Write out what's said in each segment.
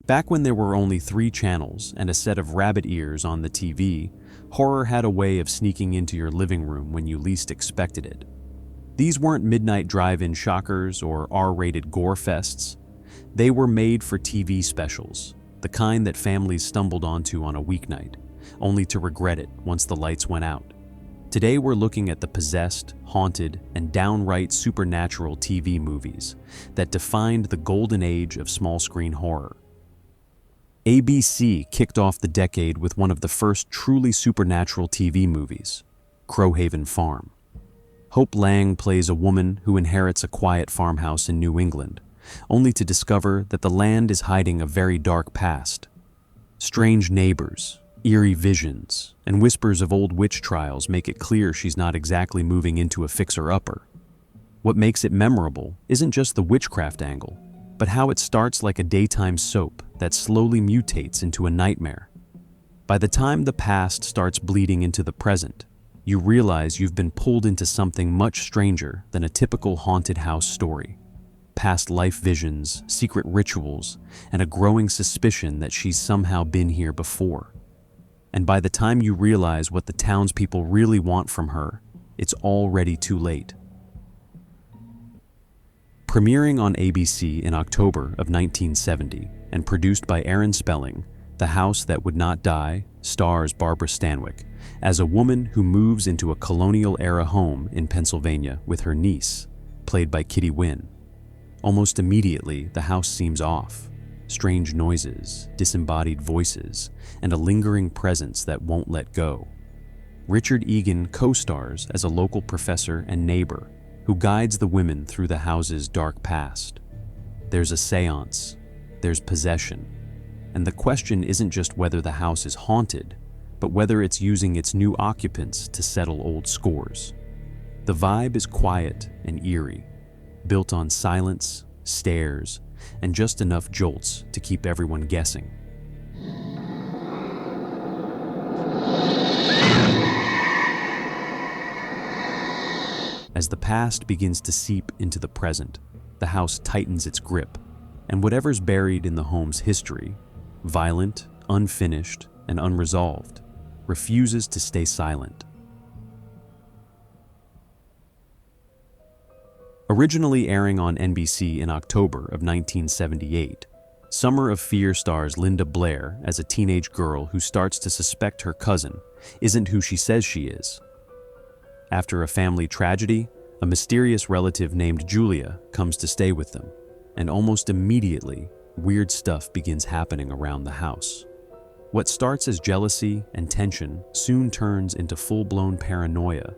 Back when there were only 3 channels and a set of rabbit ears on the TV, horror had a way of sneaking into your living room when you least expected it. These weren't midnight drive-in shockers or R-rated gore fests. They were made-for-TV specials, the kind that families stumbled onto on a weeknight, only to regret it once the lights went out. Today we're looking at the possessed, haunted, and downright supernatural TV movies that defined the golden age of small-screen horror. ABC kicked off the decade with one of the first truly supernatural TV movies, Crowhaven Farm. Hope Lang plays a woman who inherits a quiet farmhouse in New England, only to discover that the land is hiding a very dark past. Strange neighbors, eerie visions, and whispers of old witch trials make it clear she's not exactly moving into a fixer-upper. What makes it memorable isn't just the witchcraft angle, but how it starts like a daytime soap that slowly mutates into a nightmare. By the time the past starts bleeding into the present, you realize you've been pulled into something much stranger than a typical haunted house story. Past life visions, secret rituals, and a growing suspicion that she's somehow been here before. And by the time you realize what the townspeople really want from her, it's already too late. Premiering on ABC in October of 1970 and produced by Aaron Spelling, The House That Would Not Die stars Barbara Stanwyck as a woman who moves into a colonial-era home in Pennsylvania with her niece, played by Kitty Wynn. Almost immediately, the house seems off. Strange noises, disembodied voices, and a lingering presence that won't let go. Richard Egan co-stars as a local professor and neighbor who guides the women through the house's dark past. There's a seance, there's possession, and the question isn't just whether the house is haunted, but whether it's using its new occupants to settle old scores. The vibe is quiet and eerie, built on silence, stares, and just enough jolts to keep everyone guessing. As the past begins to seep into the present, the house tightens its grip, and whatever's buried in the home's history, violent, unfinished, and unresolved, refuses to stay silent. Originally airing on NBC in October of 1978, Summer of Fear stars Linda Blair as a teenage girl who starts to suspect her cousin isn't who she says she is. After a family tragedy, a mysterious relative named Julia comes to stay with them, and almost immediately, weird stuff begins happening around the house. What starts as jealousy and tension soon turns into full-blown paranoia,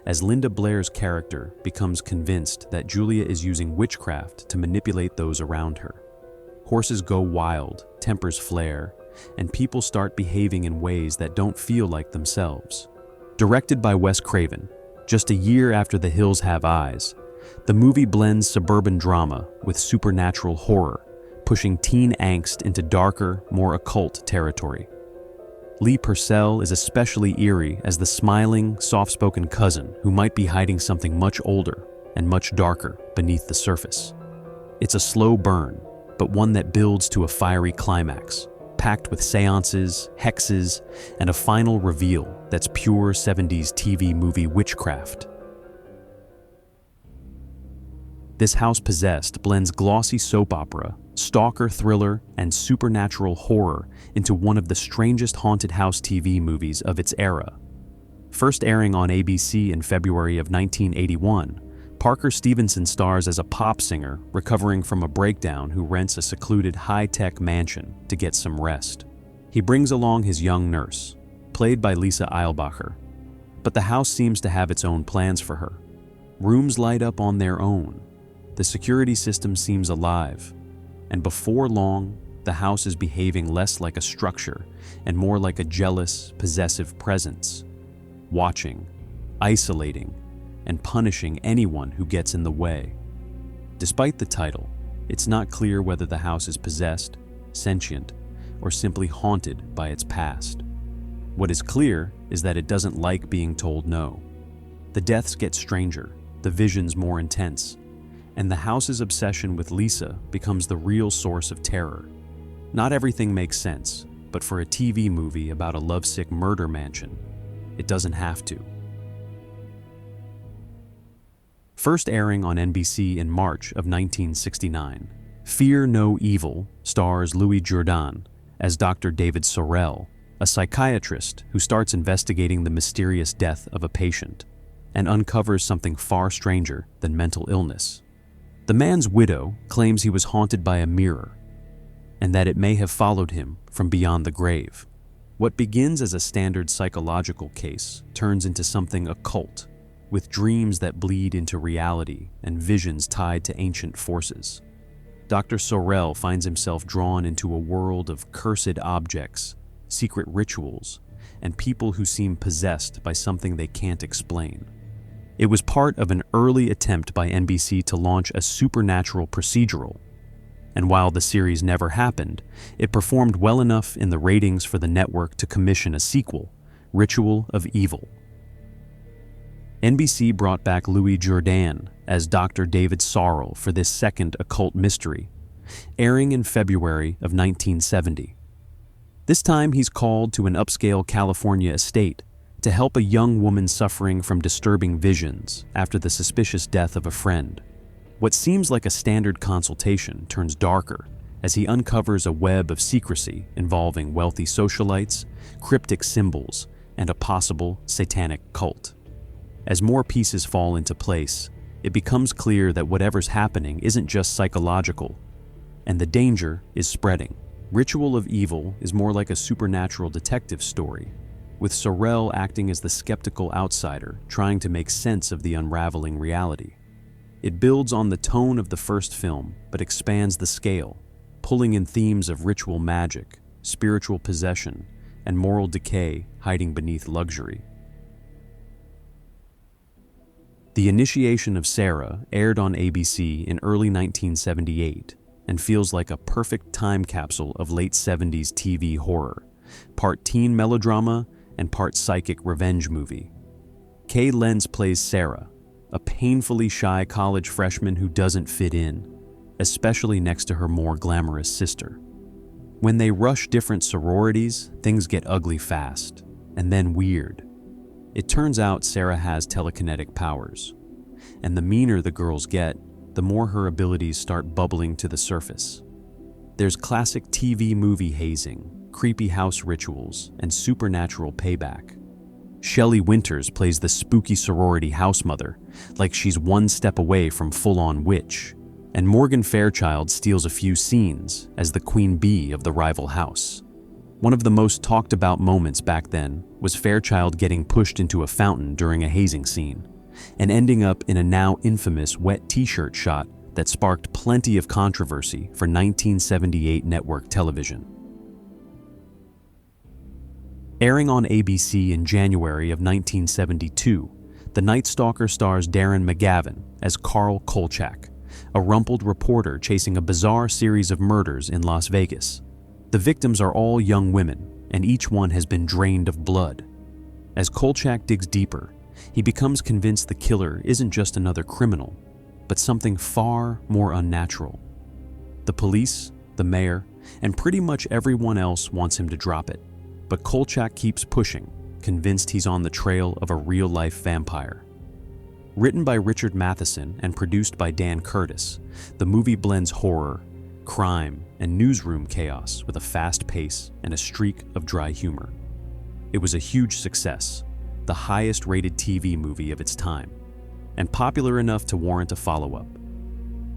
as Linda Blair's character becomes convinced that Julia is using witchcraft to manipulate those around her. Horses go wild, tempers flare, and people start behaving in ways that don't feel like themselves. Directed by Wes Craven, just a year after The Hills Have Eyes, the movie blends suburban drama with supernatural horror, pushing teen angst into darker, more occult territory. Lee Purcell is especially eerie as the smiling, soft-spoken cousin who might be hiding something much older and much darker beneath the surface. It's a slow burn, but one that builds to a fiery climax, packed with seances, hexes, and a final reveal that's pure 70s TV movie witchcraft. This House Possessed blends glossy soap opera, stalker thriller, and supernatural horror into one of the strangest haunted house TV movies of its era. First airing on ABC in February of 1981, Parker Stevenson stars as a pop singer recovering from a breakdown who rents a secluded high-tech mansion to get some rest. He brings along his young nurse, played by Lisa Eilbacher, but the house seems to have its own plans for her. Rooms light up on their own. The security system seems alive, and before long, the house is behaving less like a structure and more like a jealous, possessive presence, watching, isolating, and punishing anyone who gets in the way. Despite the title, it's not clear whether the house is possessed, sentient, or simply haunted by its past. What is clear is that it doesn't like being told no. The deaths get stranger, the visions more intense, and the house's obsession with Lisa becomes the real source of terror. Not everything makes sense, but for a TV movie about a lovesick murder mansion, it doesn't have to. First airing on NBC in March of 1969, Fear No Evil stars Louis Jourdan as Dr. David Sorrell, a psychiatrist who starts investigating the mysterious death of a patient and uncovers something far stranger than mental illness. The man's widow claims he was haunted by a mirror and that it may have followed him from beyond the grave. What begins as a standard psychological case turns into something occult, with dreams that bleed into reality and visions tied to ancient forces. Dr. Sorrell finds himself drawn into a world of cursed objects, secret rituals, and people who seem possessed by something they can't explain. It was part of an early attempt by NBC to launch a supernatural procedural, and while the series never happened, it performed well enough in the ratings for the network to commission a sequel, Ritual of Evil. NBC brought back Louis Jourdan as Dr. David Sorrell for this second occult mystery, airing in February of 1970. This time he's called to an upscale California estate to help a young woman suffering from disturbing visions after the suspicious death of a friend. What seems like a standard consultation turns darker as he uncovers a web of secrecy involving wealthy socialites, cryptic symbols, and a possible satanic cult. As more pieces fall into place, it becomes clear that whatever's happening isn't just psychological, and the danger is spreading. Ritual of Evil is more like a supernatural detective story, with Sorrell acting as the skeptical outsider trying to make sense of the unraveling reality. It builds on the tone of the first film, but expands the scale, pulling in themes of ritual magic, spiritual possession, and moral decay hiding beneath luxury. The Initiation of Sarah aired on ABC in early 1978 and feels like a perfect time capsule of late 70s TV horror, part teen melodrama and part psychic revenge movie. Kay Lenz plays Sarah, a painfully shy college freshman who doesn't fit in, especially next to her more glamorous sister. When they rush different sororities, things get ugly fast, and then weird. It turns out Sarah has telekinetic powers, and the meaner the girls get, the more her abilities start bubbling to the surface. There's classic TV movie hazing, creepy house rituals, and supernatural payback. Shelley Winters plays the spooky sorority housemother, like she's one step away from full-on witch, and Morgan Fairchild steals a few scenes as the queen bee of the rival house. One of the most talked about moments back then was Fairchild getting pushed into a fountain during a hazing scene, and ending up in a now infamous wet t-shirt shot that sparked plenty of controversy for 1978 network television. Airing on ABC in January of 1972, The Night Stalker stars Darren McGavin as Carl Kolchak, a rumpled reporter chasing a bizarre series of murders in Las Vegas. The victims are all young women, and each one has been drained of blood. As Kolchak digs deeper, he becomes convinced the killer isn't just another criminal, but something far more unnatural. The police, the mayor, and pretty much everyone else wants him to drop it. But Kolchak keeps pushing, convinced he's on the trail of a real-life vampire. Written by Richard Matheson and produced by Dan Curtis, the movie blends horror, crime, and newsroom chaos with a fast pace and a streak of dry humor. It was a huge success, the highest-rated TV movie of its time, and popular enough to warrant a follow-up,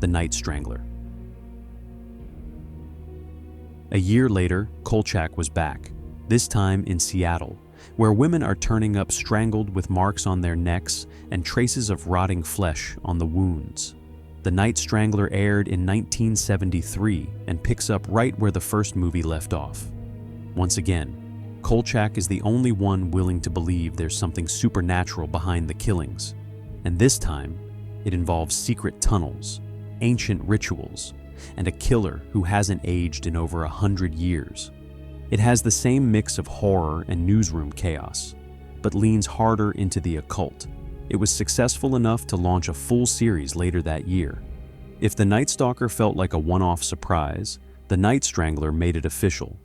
The Night Strangler. A year later, Kolchak was back, this time in Seattle, where women are turning up strangled with marks on their necks and traces of rotting flesh on the wounds. The Night Strangler aired in 1973 and picks up right where the first movie left off. Once again, Kolchak is the only one willing to believe there's something supernatural behind the killings, and this time, it involves secret tunnels, ancient rituals, and a killer who hasn't aged in over 100 years. It has the same mix of horror and newsroom chaos, but leans harder into the occult. It was successful enough to launch a full series later that year. If The Night Stalker felt like a one-off surprise, The The Night Strangler made it official.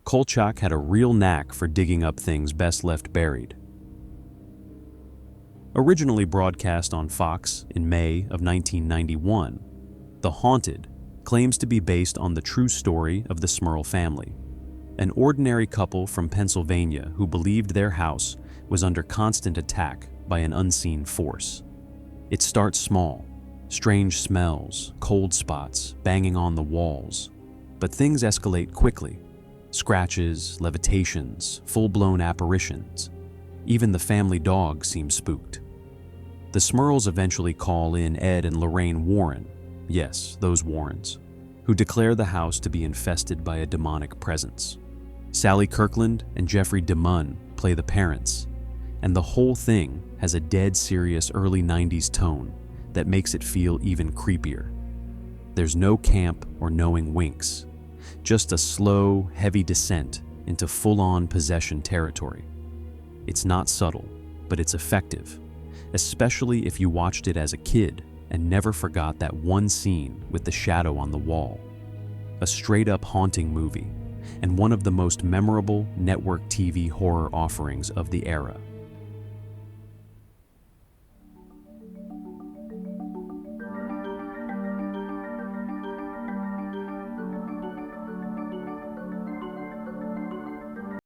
Kolchak had a real knack for digging up things best left buried. Originally broadcast on Fox in May of 1991, The Haunted claims to be based on the true story of the Smurl family, an ordinary couple from Pennsylvania who believed their house was under constant attack by an unseen force. It starts small, strange smells, cold spots, banging on the walls, but things escalate quickly. Scratches, levitations, full-blown apparitions. Even the family dog seems spooked. The Smurls eventually call in Ed and Lorraine Warren, yes, those Warrens, who declare the house to be infested by a demonic presence. Sally Kirkland and Jeffrey DeMunn play the parents, and the whole thing has a dead serious early 90s tone that makes it feel even creepier. There's no camp or knowing winks, just a slow, heavy descent into full-on possession territory. It's not subtle, but it's effective, especially if you watched it as a kid and never forgot that one scene with the shadow on the wall. A straight-up haunting movie, and one of the most memorable network TV horror offerings of the era.